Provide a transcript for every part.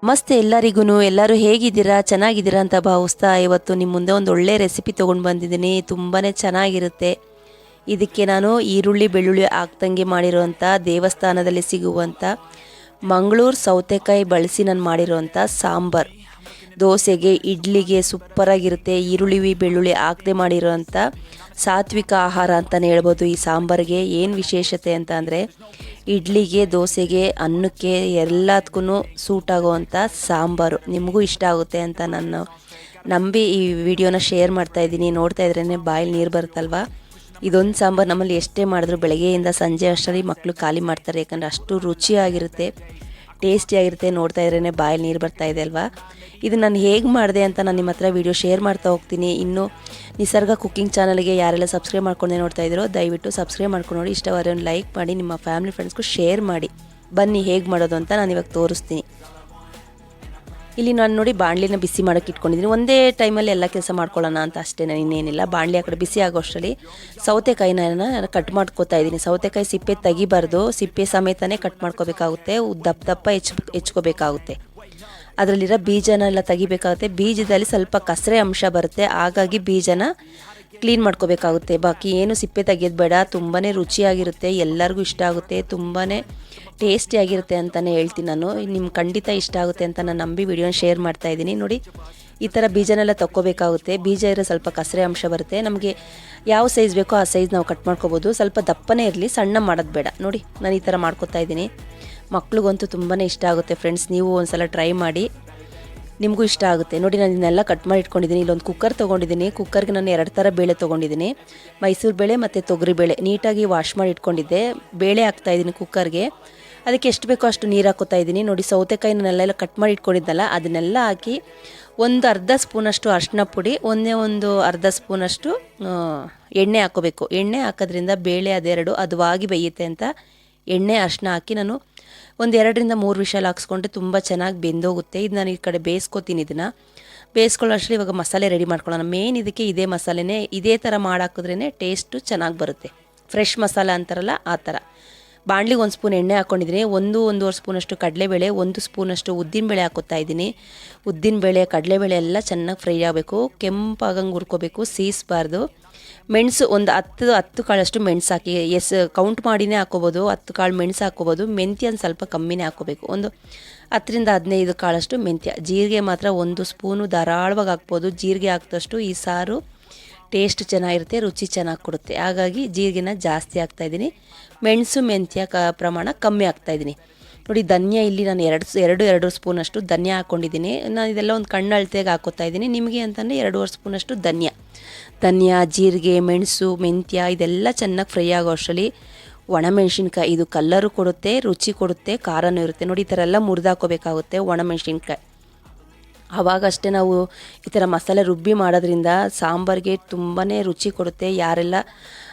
ನಮಸ್ತೆ ಎಲ್ಲರಿಗೂ. ಎಲ್ಲರೂ ಹೇಗಿದ್ದೀರಾ? ಚೆನ್ನಾಗಿದ್ದೀರಾ ಅಂತ ಭಾವಿಸ್ತಾ ಇವತ್ತು ನಿಮ್ಮ ಮುಂದೆ ಒಂದು ಒಳ್ಳೆ ರೆಸಿಪಿ ತೊಗೊಂಡು ಬಂದಿದ್ದೀನಿ. ತುಂಬಾ ಚೆನ್ನಾಗಿರುತ್ತೆ. ಇದಕ್ಕೆ ನಾನು ಈರುಳ್ಳಿ ಬೆಳ್ಳುಳ್ಳಿ ಹಾಕ್ದಂಗೆ ಮಾಡಿರುವಂಥ ದೇವಸ್ಥಾನದಲ್ಲಿ ಸಿಗುವಂಥ ಮಂಗಳೂರು ಸೌತೆಕಾಯಿ ಬಳಸಿ ನಾನು ಮಾಡಿರುವಂಥ ಸಾಂಬಾರ್ ದೋಸೆಗೆ ಇಡ್ಲಿಗೆ ಸೂಪರಾಗಿರುತ್ತೆ. ಈರುಳ್ಳಿ ಬೆಳ್ಳುಳ್ಳಿ ಹಾಕದೆ ಮಾಡಿರೋವಂಥ ಸಾತ್ವಿಕ ಆಹಾರ ಅಂತಲೇ ಹೇಳ್ಬೋದು. ಈ ಸಾಂಬಾರಿಗೆ ಏನು ವಿಶೇಷತೆ ಅಂತ ಅಂದರೆ ಇಡ್ಲಿಗೆ ದೋಸೆಗೆ ಅನ್ನಕ್ಕೆ ಎಲ್ಲದಕ್ಕೂ ಸೂಟ್ ಆಗುವಂಥ ಸಾಂಬಾರು. ನಿಮಗೂ ಇಷ್ಟ ಆಗುತ್ತೆ ಅಂತ ನಾನು ನಂಬಿ ಈ ವಿಡಿಯೋನ ಶೇರ್ ಮಾಡ್ತಾಯಿದ್ದೀನಿ. ನೋಡ್ತಾ ಇದ್ರೇ ಬಾಯಲ್ಲಿ ನೀರು ಬರುತ್ತಲ್ವ. ಇದೊಂದು ಸಾಂಬಾರು ನಮ್ಮಲ್ಲಿ ಎಷ್ಟೇ ಮಾಡಿದ್ರು ಬೆಳಗ್ಗೆಯಿಂದ ಸಂಜೆ ಅಷ್ಟರಲ್ಲಿ ಮಕ್ಕಳು ಖಾಲಿ ಮಾಡ್ತಾರೆ. ಯಾಕಂದರೆ ಅಷ್ಟು ರುಚಿಯಾಗಿರುತ್ತೆ, ಟೇಸ್ಟಿಯಾಗಿರುತ್ತೆ. ನೋಡ್ತಾ ಇದ್ರೇ ಬಾಯಲ್ಲಿ ನೀರು ಬರ್ತಾ ಇದೆ ಅಲ್ವಾ. ಇದು ನಾನು ಹೇಗೆ ಮಾಡಿದೆ ಅಂತ ನಾನು ನಿಮ್ಮ ಹತ್ರ ವೀಡಿಯೋ ಶೇರ್ ಮಾಡ್ತಾ ಹೋಗ್ತೀನಿ. ಇನ್ನು ನಿಸರ್ಗ ಕುಕ್ಕಿಂಗ್ ಚಾನಲ್ಗೆ ಯಾರೆಲ್ಲ ಸಬ್ಸ್ಕ್ರೈಬ್ ಮಾಡ್ಕೊಂಡೆ ನೋಡ್ತಾ ಇದ್ದೀರೋ ದಯವಿಟ್ಟು ಸಬ್ಸ್ಕ್ರೈಬ್ ಮಾಡ್ಕೊಂಡು ನೋಡಿ. ಇಷ್ಟವಾದರೆ ಒಂದು ಲೈಕ್ ಮಾಡಿ, ನಿಮ್ಮ ಫ್ಯಾಮಿಲಿ ಫ್ರೆಂಡ್ಸ್ಗೂ ಶೇರ್ ಮಾಡಿ. ಬನ್ನಿ ಹೇಗೆ ಮಾಡೋದು ಅಂತ ನಾನು ಇವಾಗ ತೋರಿಸ್ತೀನಿ. ಇಲ್ಲಿ ನಾನು ನೋಡಿ ಬಾಣಲಿನ ಬಿಸಿ ಮಾಡೋಕ್ಕೆ ಇಟ್ಕೊಂಡಿದ್ದೀನಿ. ಒಂದೇ ಟೈಮಲ್ಲಿ ಎಲ್ಲ ಕೆಲಸ ಮಾಡ್ಕೊಳ್ಳೋಣ ಅಂತ ಅಷ್ಟೇ, ಇನ್ನೇನಿಲ್ಲ. ಬಾಣಲಿ ಆ ಕಡೆ ಬಿಸಿ ಆಗೋ ಅಷ್ಟರಲ್ಲಿ ಸೌತೆಕಾಯಿನ ಕಟ್ ಮಾಡ್ಕೋತಾ ಇದ್ದೀನಿ. ಸೌತೆಕಾಯಿ ಸಿಪ್ಪೆ ತೆಗಿಬಾರ್ದು, ಸಿಪ್ಪೆ ಸಮೇತನೇ ಕಟ್ ಮಾಡ್ಕೋಬೇಕಾಗುತ್ತೆ. ದಪ್ಪ ದಪ್ಪ ಹೆಚ್ಕೋಬೇಕಾಗುತ್ತೆ. ಅದರಲ್ಲಿರೋ ಬೀಜನ ಎಲ್ಲ ತೆಗಿಬೇಕಾಗುತ್ತೆ. ಬೀಜದಲ್ಲಿ ಸ್ವಲ್ಪ ಕಸರೆ ಅಂಶ ಬರುತ್ತೆ, ಹಾಗಾಗಿ ಬೀಜನ ಕ್ಲೀನ್ ಮಾಡ್ಕೋಬೇಕಾಗುತ್ತೆ. ಬಾಕಿ ಏನು ಸಿಪ್ಪೆ ತೆಗಿಯೋದು ಬೇಡ. ತುಂಬಾ ರುಚಿಯಾಗಿರುತ್ತೆ, ಎಲ್ಲರಿಗೂ ಇಷ್ಟ ಆಗುತ್ತೆ, ತುಂಬಾ ಟೇಸ್ಟಿಯಾಗಿರುತ್ತೆ ಅಂತಲೇ ಹೇಳ್ತೀನಿ ನಾನು. ನಿಮ್ಗೆ ಖಂಡಿತ ಇಷ್ಟ ಆಗುತ್ತೆ ಅಂತ ನಾನು ನಂಬಿ ವಿಡಿಯೋನ ಶೇರ್ ಮಾಡ್ತಾಯಿದ್ದೀನಿ. ನೋಡಿ ಈ ಥರ ಬೀಜನೆಲ್ಲ ತಕ್ಕೋಬೇಕಾಗುತ್ತೆ. ಬೀಜ ಇರೋ ಸ್ವಲ್ಪ ಕಸರೆ ಅಂಶ ಬರುತ್ತೆ. ನಮಗೆ ಯಾವ ಸೈಜ್ ಬೇಕೋ ಆ ಸೈಜ್ ನಾವು ಕಟ್ ಮಾಡ್ಕೋಬೋದು. ಸ್ವಲ್ಪ ದಪ್ಪನೇ ಇರಲಿ, ಸಣ್ಣ ಮಾಡೋದು ಬೇಡ. ನೋಡಿ ನಾನು ಈ ಥರ ಮಾಡ್ಕೊತಾ ಇದ್ದೀನಿ. ಮಕ್ಳಿಗಂತೂ ತುಂಬಾ ಇಷ್ಟ ಆಗುತ್ತೆ ಫ್ರೆಂಡ್ಸ್. ನೀವು ಒಂದ್ಸಲ ಟ್ರೈ ಮಾಡಿ, ನಿಮಗೂ ಇಷ್ಟ ಆಗುತ್ತೆ. ನೋಡಿ ನಾನು ಇದನ್ನೆಲ್ಲ ಕಟ್ ಮಾಡಿ ಇಟ್ಕೊಂಡಿದ್ದೀನಿ. ಇಲ್ಲೊಂದು ಕುಕ್ಕರ್ ತೊಗೊಂಡಿದ್ದೀನಿ. ಕುಕ್ಕರ್ಗೆ ನಾನು 2 ಥರ ಬೇಳೆ ತೊಗೊಂಡಿದ್ದೀನಿ. ಮೈಸೂರು ಬೇಳೆ ಮತ್ತು ತೊಗರಿ ಬೇಳೆ ನೀಟಾಗಿ ವಾಶ್ ಮಾಡಿ ಇಟ್ಕೊಂಡಿದ್ದೆ. ಬೇಳೆ ಹಾಕ್ತಾಯಿದ್ದೀನಿ ಕುಕ್ಕರ್ಗೆ. ಅದಕ್ಕೆ ಎಷ್ಟು ಬೇಕೋ ಅಷ್ಟು ನೀರು ಹಾಕೋತಾ ಇದ್ದೀನಿ. ನೋಡಿ ಸೌತೆಕಾಯಿನೆಲ್ಲ ಕಟ್ ಮಾಡಿ ಇಟ್ಕೊಂಡಿದ್ದಲ್ಲ ಅದನ್ನೆಲ್ಲ ಹಾಕಿ ಒಂದು ಅರ್ಧ ಸ್ಪೂನಷ್ಟು ಅರಿಶಿನ ಪುಡಿ, ಒಂದು ಅರ್ಧ ಸ್ಪೂನಷ್ಟು ಎಣ್ಣೆ ಹಾಕೋಬೇಕು. ಎಣ್ಣೆ ಹಾಕೋದ್ರಿಂದ ಬೇಳೆ ಅದೆರಡು ಹದವಾಗಿ ಬೇಯುತ್ತೆ ಅಂತ ಎಣ್ಣೆ ಅರಿಶಿನ ಹಾಕಿ ನಾನು ಒಂದು 2 ರಿಂದ 3 ವಿಷಲ್ ಹಾಕ್ಸ್ಕೊಂಡ್ರೆ ತುಂಬ ಚೆನ್ನಾಗಿ ಬೆಂದೋಗುತ್ತೆ. ಇದು ನಾನು ಈ ಕಡೆ ಬೇಯಿಸ್ಕೊತೀನಿ. ಇದನ್ನು ಬೇಯಿಸ್ಕೊಳ್ಳೋ ಅಷ್ಟರಲ್ಲಿ ಇವಾಗ ಮಸಾಲೆ ರೆಡಿ ಮಾಡ್ಕೊಳ್ಳೋಣ. ಮೇನ್ ಇದಕ್ಕೆ ಇದೇ ಮಸಾಲೆನೇ, ಇದೇ ಥರ ಮಾಡಾಕಿದ್ರೇ ಟೇಸ್ಟು ಚೆನ್ನಾಗಿ ಬರುತ್ತೆ. ಫ್ರೆಶ್ ಮಸಾಲ ಅಂತಾರಲ್ಲ ಆ ಥರ. ಬಾಣಲಿಗೆ 1 ಸ್ಪೂನ್ ಎಣ್ಣೆ ಹಾಕ್ಕೊಂಡಿದ್ದೀನಿ. 1-1.5 ಸ್ಪೂನಷ್ಟು ಕಡಲೆಬೇಳೆ, 1 ಸ್ಪೂನಷ್ಟು ಉದ್ದಿನಬೇಳೆ ಹಾಕೋತಾ ಇದ್ದೀನಿ. ಉದ್ದಿನಬೇಳೆ ಕಡಲೆಬೇಳೆ ಎಲ್ಲ ಚೆನ್ನಾಗಿ ಫ್ರೈ ಆಗಬೇಕು, ಕೆಂಪಾಗಂಗೆ ಹುರ್ಕೋಬೇಕು, ಸೀಸಬಾರ್ದು. ಮೆಣಸು ಒಂದು 10 ಕಾಳಷ್ಟು ಮೆಣಸು ಹಾಕಿ, ಕೌಂಟ್ ಮಾಡಿನೇ ಹಾಕೋಬೋದು. 10 ಕಾಳು ಮೆಣಸು ಹಾಕೋಬೋದು. ಮೆಂತ್ಯ ಒಂದು ಸ್ವಲ್ಪ ಕಮ್ಮಿನೇ ಹಾಕೋಬೇಕು. ಒಂದು 10 ರಿಂದ 15 ಕಾಳಷ್ಟು ಮೆಂತ್ಯ. ಜೀರಿಗೆ ಮಾತ್ರ 1 ಸ್ಪೂನು ಧಾರಾಳವಾಗಿ ಹಾಕ್ಬೋದು. ಜೀರಿಗೆ ಹಾಕಿದಷ್ಟು ಈ ಸಾರು ಟೇಸ್ಟ್ ಚೆನ್ನಾಗಿರುತ್ತೆ, ರುಚಿ ಚೆನ್ನಾಗಿ ಕೊಡುತ್ತೆ. ಹಾಗಾಗಿ ಜೀರಿಗೆನ ಜಾಸ್ತಿ ಹಾಕ್ತಾಯಿದ್ದೀನಿ. ಮೆಣಸು ಮೆಂತ್ಯ ಪ್ರಮಾಣ ಕಮ್ಮಿ ಹಾಕ್ತಾಯಿದ್ದೀನಿ. ನೋಡಿ ಧನ್ಯ ಇಲ್ಲಿ ನಾನು 2 ಸ್ಪೂನಷ್ಟು ಧನ್ಯ ಹಾಕ್ಕೊಂಡಿದ್ದೀನಿ. ನಾನು ಇದೆಲ್ಲ ಒಂದು ಕಣ್ಣು ಅಳತೆಗೆ ಹಾಕೋತಾ ಇದ್ದೀನಿ. ನಿಮಗೆ ಅಂತಂದರೆ 2.5 ಸ್ಪೂನಷ್ಟು ಧನ್ಯ, ಜೀರಿಗೆ, ಮೆಣಸು, ಮೆಂತ್ಯ ಇದೆಲ್ಲ ಚೆನ್ನಾಗಿ ಫ್ರೈ ಆಗೋ ಅಷ್ಟರಲ್ಲಿ ಒಣಮೆಣ್ಸಿನ್ಕಾಯಿ, ಇದು ಕಲ್ಲರು ಕೊಡುತ್ತೆ, ರುಚಿ ಕೊಡುತ್ತೆ, ಖಾರನೂ ಇರುತ್ತೆ. ನೋಡಿ ಈ ಥರ ಎಲ್ಲ ಮುರಿದಾಕೋಬೇಕಾಗುತ್ತೆ ಒಣಮೆಣ್ಸಿನ್ಕಾಯಿ. ಆವಾಗಷ್ಟೇ ನಾವು ಈ ಥರ ಮಸಾಲೆ ರುಬ್ಬಿ ಮಾಡೋದ್ರಿಂದ ಸಾಂಬಾರಿಗೆ ತುಂಬಾ ರುಚಿ ಕೊಡುತ್ತೆ. ಯಾರೆಲ್ಲ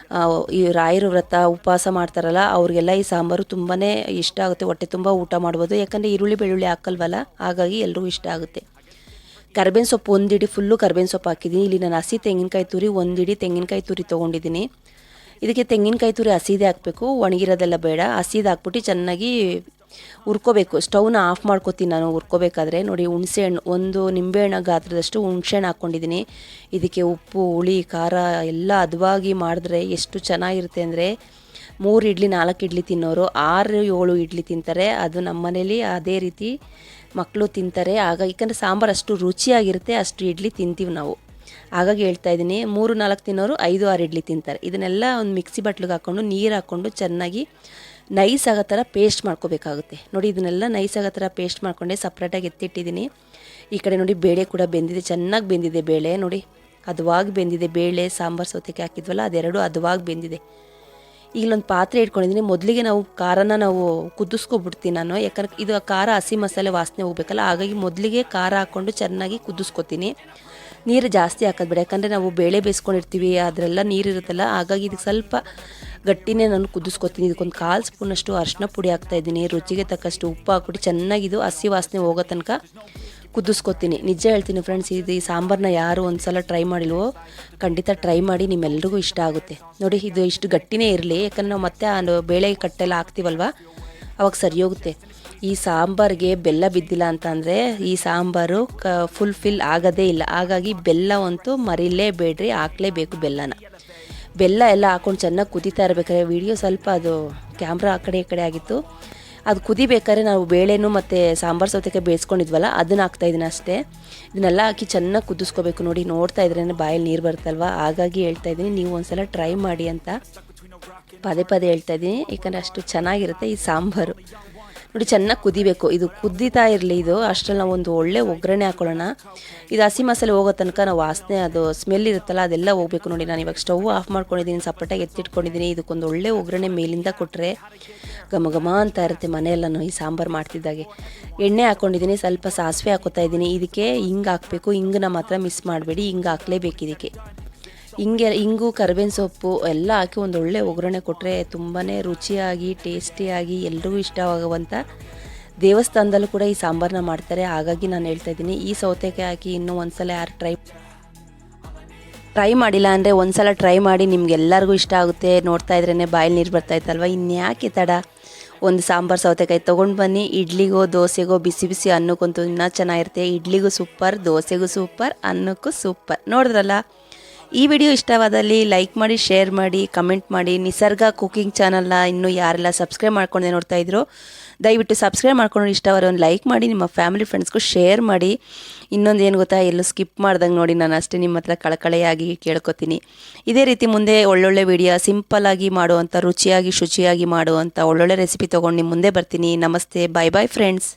ಈ ರಾಯರ ವ್ರತ ಉಪವಾಸ ಮಾಡ್ತಾರಲ್ಲ ಅವ್ರಿಗೆಲ್ಲ ಈ ಸಾಂಬಾರು ತುಂಬಾ ಇಷ್ಟ ಆಗುತ್ತೆ. ಹೊಟ್ಟೆ ತುಂಬ ಊಟ ಮಾಡ್ಬೋದು. ಯಾಕಂದರೆ ಈರುಳ್ಳಿ ಬೆಳ್ಳುಳ್ಳಿ ಹಾಕಲ್ವಲ್ಲ, ಹಾಗಾಗಿ ಎಲ್ರಿಗೂ ಇಷ್ಟ ಆಗುತ್ತೆ. ಕರ್ಬೇವಿನ ಸೊಪ್ಪು 1 ಹಿಡಿ ಫುಲ್ಲು ಕರ್ಬೇವಿನ ಸೊಪ್ಪು ಹಾಕಿದ್ದೀನಿ. ಇಲ್ಲಿ ನಾನು ಹಸಿ ತೆಂಗಿನಕಾಯಿ ತುರಿ 1 ಹಿಡಿ ತೆಂಗಿನಕಾಯಿ ತುರಿ ತೊಗೊಂಡಿದ್ದೀನಿ. ಇದಕ್ಕೆ ತೆಂಗಿನಕಾಯಿ ತುರಿ ಹಸಿದೇ ಹಾಕಬೇಕು, ಒಣಗಿರೋದೆಲ್ಲ ಬೇಡ. ಹಸಿದು ಹಾಕ್ಬಿಟ್ಟು ಚೆನ್ನಾಗಿ ಹುರ್ಕೋಬೇಕು. ಸ್ಟವ್ನ ಆಫ್ ಮಾಡ್ಕೊತೀನಿ ನಾನು ಹುರ್ಕೋಬೇಕಾದ್ರೆ. ನೋಡಿ ಹುಣಸೆಹಣ್ಣು, 1 ನಿಂಬೆಹಣ್ಣು ಗಾತ್ರದಷ್ಟು ಹುಣಸೆಹಣ್ಣು ಹಾಕ್ಕೊಂಡಿದ್ದೀನಿ. ಇದಕ್ಕೆ ಉಪ್ಪು, ಹುಳಿ, ಖಾರ ಎಲ್ಲ ಹದವಾಗಿ ಮಾಡಿದ್ರೆ ಎಷ್ಟು ಚೆನ್ನಾಗಿರುತ್ತೆ ಅಂದರೆ 3 ಇಡ್ಲಿ 4 ಇಡ್ಲಿ ತಿನ್ನೋರು 6-7 ಇಡ್ಲಿ ತಿಂತಾರೆ. ಅದು ನಮ್ಮ ಮನೇಲಿ ಅದೇ ರೀತಿ ಮಕ್ಕಳು ತಿಂತಾರೆ. ಹಾಗಾಗಿ ಯಾಕಂದರೆ ಸಾಂಬಾರು ಅಷ್ಟು ರುಚಿಯಾಗಿರುತ್ತೆ, ಅಷ್ಟು ಇಡ್ಲಿ ತಿಂತೀವಿ ನಾವು. ಹಾಗಾಗಿ ಹೇಳ್ತಾ ಇದ್ದೀನಿ, 3-4 ತಿನ್ನೋರು 5-6 ಇಡ್ಲಿ ತಿಂತಾರೆ. ಇದನ್ನೆಲ್ಲ ಒಂದು ಮಿಕ್ಸಿ ಬಟ್ಲಿಗೆ ಹಾಕ್ಕೊಂಡು ನೀರು ಹಾಕ್ಕೊಂಡು ಚೆನ್ನಾಗಿ ನೈಸ್ ಆಗೋ ಥರ ಪೇಸ್ಟ್ ಮಾಡ್ಕೋಬೇಕಾಗುತ್ತೆ. ನೋಡಿ ಇದನ್ನೆಲ್ಲ ನೈಸ್ ಆಗೋ ಥರ ಪೇಸ್ಟ್ ಮಾಡ್ಕೊಂಡೆ ಸಪ್ರೇಟಾಗಿ ಎತ್ತಿಟ್ಟಿದ್ದೀನಿ. ಈ ಕಡೆ ನೋಡಿ ಬೇಳೆ ಕೂಡ ಬೆಂದಿದೆ, ಚೆನ್ನಾಗಿ ಬೆಂದಿದೆ ಬೇಳೆ. ನೋಡಿ ಹದವಾಗಿ ಬೆಂದಿದೆ ಬೇಳೆ. ಸಾಂಬಾರು ಸೌತೆಕಾಯಿ ಹಾಕಿದ್ವಲ್ಲ ಅದೆರಡು ಹದವಾಗಿ ಬೆಂದಿದೆ. ಈಗಲೊಂದು ಪಾತ್ರೆ ಇಟ್ಕೊಂಡಿದ್ದೀನಿ. ಮೊದಲಿಗೆ ನಾವು ಖಾರನ ಕುದಿಸ್ಕೊಬಿಡ್ತೀನಿ ನಾನು. ಯಾಕಂದ್ರೆ ಇದು ಖಾರ ಹಸಿ ಮಸಾಲೆ ವಾಸನೆ ಹೋಗ್ಬೇಕಲ್ಲ, ಹಾಗಾಗಿ ಮೊದಲಿಗೆ ಖಾರ ಹಾಕ್ಕೊಂಡು ಚೆನ್ನಾಗಿ ಕುದಿಸ್ಕೊತೀನಿ. ನೀರು ಜಾಸ್ತಿ ಹಾಕೋದು ಬೇಡ, ಯಾಕಂದರೆ ನಾವು ಬೇಳೆ ಬೇಯಿಸ್ಕೊಂಡಿರ್ತೀವಿ, ಅದರೆಲ್ಲ ನೀರಿರುತ್ತಲ್ಲ, ಹಾಗಾಗಿ ಇದಕ್ಕೆ ಸ್ವಲ್ಪ ಗಟ್ಟಿನೇ ನಾನು ಕುದಿಸ್ಕೊತೀನಿ. ಇದಕ್ಕೊಂದು 1/4 ಸ್ಪೂನಷ್ಟು ಅರಿಶಿನ ಪುಡಿ ಹಾಕ್ತಾಯಿದ್ದೀನಿ. ರುಚಿಗೆ ತಕ್ಕಷ್ಟು ಉಪ್ಪು ಹಾಕ್ಬಿಟ್ಟು ಚೆನ್ನಾಗಿದು ಹಸಿ ವಾಸನೆ ಹೋಗೋ ತನಕ ಕುದಿಸ್ಕೊತೀನಿ. ನಿಜ ಹೇಳ್ತೀನಿ ಫ್ರೆಂಡ್ಸ್, ಇದು ಈ ಸಾಂಬಾರನ್ನ ಯಾರು ಒಂದು ಸಲ ಟ್ರೈ ಮಾಡಿಲ್ವೋ ಖಂಡಿತ ಟ್ರೈ ಮಾಡಿ, ನಿಮ್ಮೆಲ್ರಿಗೂ ಇಷ್ಟ ಆಗುತ್ತೆ. ನೋಡಿ ಇದು ಇಷ್ಟು ಗಟ್ಟಿನೇ ಇರಲಿ, ಯಾಕಂದರೆ ನಾವು ಮತ್ತೆ ಬೇಳೆ ಕಟ್ಟೆಲ್ಲ ಹಾಕ್ತೀವಲ್ವ ಅವಾಗ ಸರಿ ಹೋಗುತ್ತೆ. ಈ ಸಾಂಬಾರಿಗೆ ಬೆಲ್ಲ ಬಿದ್ದಿಲ್ಲ ಅಂತಂದರೆ ಈ ಸಾಂಬಾರು ಫುಲ್ಫಿಲ್ ಆಗೋದೇ ಇಲ್ಲ. ಹಾಗಾಗಿ ಬೆಲ್ಲ ಅಂತೂ ಮರಿಲೇಬೇಡ್ರಿ, ಹಾಕಲೇಬೇಕು ಬೆಲ್ಲನ. ಬೆಲ್ಲ ಎಲ್ಲ ಹಾಕ್ಕೊಂಡು ಚೆನ್ನಾಗಿ ಕುದೀತಾ ಇರಬೇಕಾದ್ರೆ ವಿಡಿಯೋ ಸ್ವಲ್ಪ ಅದು ಕ್ಯಾಮ್ರಾ ಆ ಕಡೆ ಈ ಕಡೆ ಆಗಿತ್ತು. ಅದು ಕುದಿಬೇಕಾದ್ರೆ ನಾವು ಬೇಳೆನೂ ಮತ್ತು ಸಾಂಬಾರು ಸೌತೆಕಾಯಿ ಬೇಯಿಸ್ಕೊಂಡಿದ್ವಲ್ಲ ಅದನ್ನು ಹಾಕ್ತಾಯಿದ್ದೀನಿ ಅಷ್ಟೇ. ಇದನ್ನೆಲ್ಲ ಹಾಕಿ ಚೆನ್ನಾಗಿ ಕುದಿಸ್ಕೋಬೇಕು. ನೋಡಿ, ನೋಡ್ತಾ ಇದ್ರೇ ಬಾಯಲ್ಲಿ ನೀರು ಬರುತ್ತಲ್ವ, ಹಾಗಾಗಿ ಹೇಳ್ತಾಯಿದ್ದೀನಿ ನೀವು ಒಂದ್ಸಲ ಟ್ರೈ ಮಾಡಿ ಅಂತ ಪದೇ ಪದೇ ಹೇಳ್ತಾಯಿದ್ದೀನಿ. ಯಾಕಂದರೆ ಅಷ್ಟು ಚೆನ್ನಾಗಿರುತ್ತೆ ಈ ಸಾಂಬಾರು. ನೋಡಿ, ಚೆನ್ನಾಗಿ ಕುದಿಬೇಕು. ಇದು ಕುದ್ದೀತಾ ಇರಲಿ. ಇದು ಅಷ್ಟರಲ್ಲಿ ನಾವು ಒಂದು ಒಳ್ಳೆ ಒಗ್ಗರಣೆ ಹಾಕೊಳ್ಳೋಣ. ಇದು ಹಸಿ ಮಸಾಲೆ ಹೋಗೋ ತನಕ ನಾವು ವಾಸನೆ, ಅದು ಸ್ಮೆಲ್ ಇರುತ್ತಲ್ಲ ಅದೆಲ್ಲ ಹೋಗಬೇಕು. ನೋಡಿ, ನಾನು ಇವಾಗ ಸ್ಟವ್ ಆಫ್ ಮಾಡ್ಕೊಂಡಿದ್ದೀನಿ, ಸಪಟಾಗಿ ಎತ್ತಿಟ್ಕೊಂಡಿದ್ದೀನಿ. ಇದಕ್ಕೊಂದು ಒಳ್ಳೆ ಒಗ್ಗರಣೆ ಮೇಲಿಂದ ಕೊಟ್ಟರೆ ಘಮ ಘಮ ಅಂತ ಇರುತ್ತೆ ಮನೆಯೆಲ್ಲನೂ. ಈ ಸಾಂಬಾರು ಮಾಡ್ತಿದ್ದಾಗೆ ಎಣ್ಣೆ ಹಾಕ್ಕೊಂಡಿದ್ದೀನಿ, ಸ್ವಲ್ಪ ಸಾಸಿವೆ ಹಾಕೋತಾ ಇದ್ದೀನಿ. ಇದಕ್ಕೆ ಹಿಂಗೆ ಹಾಕಬೇಕು. ಹಿಂಗನ್ನ ಮಾತ್ರ ಮಿಸ್ ಮಾಡಬೇಡಿ, ಹಿಂಗೆ ಹಾಕಲೇಬೇಕು ಇದಕ್ಕೆ. ಹಿಂಗು ಕರಿಬೇವಿನ ಸೊಪ್ಪು ಎಲ್ಲ ಹಾಕಿ ಒಂದು ಒಳ್ಳೆ ಒಗ್ಗರಣೆ ಕೊಟ್ಟರೆ ತುಂಬಾ ರುಚಿಯಾಗಿ ಟೇಸ್ಟಿಯಾಗಿ ಎಲ್ರಿಗೂ ಇಷ್ಟವಾಗುವಂಥ ದೇವಸ್ಥಾನದಲ್ಲೂ ಕೂಡ ಈ ಸಾಂಬಾರನ್ನ ಮಾಡ್ತಾರೆ. ಹಾಗಾಗಿ ನಾನು ಹೇಳ್ತಾ ಇದ್ದೀನಿ, ಈ ಸೌತೆಕಾಯಿ ಹಾಕಿ ಇನ್ನೂ ಒಂದು ಸಲ ಯಾರು ಟ್ರೈ ಮಾಡಿಲ್ಲ ಅಂದರೆ ಒಂದು ಸಲ ಟ್ರೈ ಮಾಡಿ, ನಿಮ್ಗೆಲ್ಲರಿಗೂ ಇಷ್ಟ ಆಗುತ್ತೆ. ನೋಡ್ತಾ ಇದ್ರೇ ಬಾಯಲ್ಲಿ ನೀರು ಬರ್ತಾಯಿತ್ತಲ್ವ, ಇನ್ಯಾಕೆ ತಡ, ಒಂದು ಸಾಂಬಾರು ಸೌತೆಕಾಯಿ ತೊಗೊಂಡು ಬನ್ನಿ. ಇಡ್ಲಿಗೋ ದೋಸೆಗೋ ಬಿಸಿ ಬಿಸಿ ಅನ್ನಕ್ಕಂತೂ ಇನ್ನೂ ಚೆನ್ನಾಗಿರುತ್ತೆ. ಇಡ್ಲಿಗೂ ಸೂಪರ್, ದೋಸೆಗೂ ಸೂಪರ್, ಅನ್ನಕ್ಕೂ ಸೂಪರ್. ನೋಡಿದ್ರಲ್ಲ, ಈ ವಿಡಿಯೋ ಇಷ್ಟವಾದಲ್ಲಿ ಲೈಕ್ ಮಾಡಿ, ಶೇರ್ ಮಾಡಿ, ಕಮೆಂಟ್ ಮಾಡಿ. ನಿಸರ್ಗ ಕುಕಿಂಗ್ ಚಾನಲ್ನ ಇನ್ನೂ ಯಾರೆಲ್ಲ ಸಬ್ಸ್ಕ್ರೈಬ್ ಮಾಡ್ಕೊಂಡೆ ನೋಡ್ತಾ ಇದ್ರು, ದಯವಿಟ್ಟು ಸಬ್ಸ್ಕ್ರೈಬ್ ಮಾಡ್ಕೊಂಡು ಇಷ್ಟವಾದ್ರೆ ಒಂದು ಲೈಕ್ ಮಾಡಿ, ನಿಮ್ಮ ಫ್ಯಾಮಿಲಿ ಫ್ರೆಂಡ್ಸ್ಗೂ ಶೇರ್ ಮಾಡಿ. ಇನ್ನೊಂದು ಏನು ಗೊತ್ತಾ, ಎಲ್ಲೂ ಸ್ಕಿಪ್ ಮಾಡ್ದಂಗೆ ನೋಡಿ, ನಾನು ಅಷ್ಟೇ ನಿಮ್ಮ ಹತ್ರ ಕಳಕಳೆಯಾಗಿ ಕೇಳ್ಕೊತೀನಿ. ಇದೇ ರೀತಿ ಮುಂದೆ ಒಳ್ಳೊಳ್ಳೆ ವಿಡಿಯೋ ಸಿಂಪಲ್ಲಾಗಿ ಮಾಡುವಂಥ, ರುಚಿಯಾಗಿ ಶುಚಿಯಾಗಿ ಮಾಡುವಂಥ ಒಳ್ಳೊಳ್ಳೆ ರೆಸಿಪಿ ತೊಗೊಂಡು ನಿಮ್ಮ ಮುಂದೆ ಬರ್ತೀನಿ. ನಮಸ್ತೆ, ಬಾಯ್ ಬಾಯ್ ಫ್ರೆಂಡ್ಸ್.